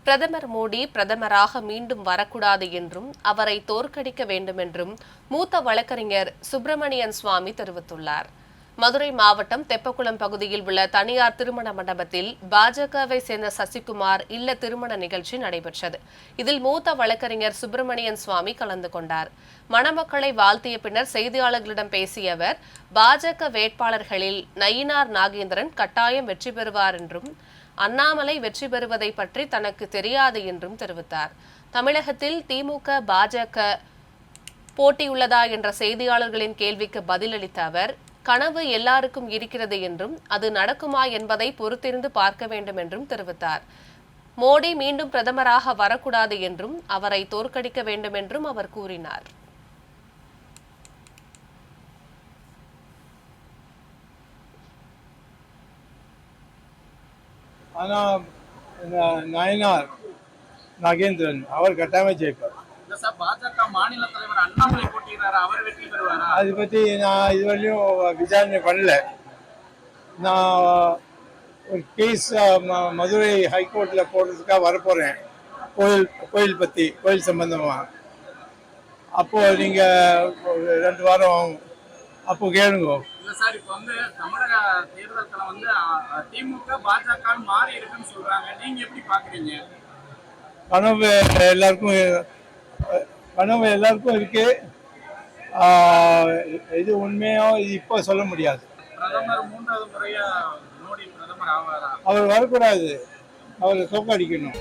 பிரதமர் மோடி பிரதமராக மீண்டும் வரக்கூடாது என்றும் அவரை தோற்கடிக்க வேண்டும் என்றும் மூத்த வழக்கறிஞர் சுப்பிரமணியன் சுவாமி தெரிவித்துள்ளார். மதுரை மாவட்டம் தெப்பக்குளம் பகுதியில் உள்ள தனியார் திருமண மண்டபத்தில் பாஜகவை சேர்ந்த சசிகுமார் இல்ல திருமண நிகழ்ச்சி நடைபெற்றது. இதில் மூத்த வழக்கறிஞர் சுப்பிரமணியன் சுவாமி கலந்து கொண்டார். மணமக்களை வாழ்த்திய பின்னர் செய்தியாளர்களிடம் பேசிய அவர், பாஜக வேட்பாளர்களில் நயினார் நாகேந்திரன் கட்டாயம் வெற்றி பெறுவார் என்றும் அண்ணாமலை வெற்றி பெறுவதை பற்றி தனக்கு தெரியாது என்றும் தெரிவித்தார். தமிழகத்தில் திமுக பாஜக போட்டியுள்ளதா என்ற செய்தியாளர்களின் கேள்விக்கு பதிலளித்த அவர், கனவு எல்லாருக்கும் இருக்கிறது என்றும் அது நடக்குமா என்பதை பொறுத்திருந்து பார்க்க வேண்டும் என்றும் தெரிவித்தார். மோடி மீண்டும் பிரதமராக வரக்கூடாது என்றும் அவரை தோற்கடிக்க வேண்டும் என்றும் அவர் கூறினார். ஆனால் நயினார் நாகேந்திரன் அவர் கட்டாயமாக ஜெயிப்பார். பாஜக மாநில தலைவர் அண்ணாமலை போட்டியிடுறாரு, அவர் வெற்றி பெறுவாரா? அதை பற்றி நான் இதுவரையும் விசாரணை பண்ணல. நான் ஒரு கேஸ் மதுரை ஹைகோர்ட்டில் போடுறதுக்காக வரப்போகிறேன், கோயில் சம்பந்தமாக. அப்போது நீங்கள் 2 வாரம் அப்போ கேளுங்க. இல்லை சார், இப்போ வந்து தமிழக தேர்தல் களம் வந்து திமுக பாஜக மாறி இருக்குன்னு சொல்றாங்க, நீங்க எப்படி பாக்குறீங்க? கனவு எல்லாருக்கும் இருக்கு. இது உண்மையோ இது இப்போ சொல்ல முடியாது. பிரதமர் 3வது முறையா மோடி பிரதமர் ஆவாரா? அவர் வரக்கூடாது, அவரை தோற்கடிக்கணும்.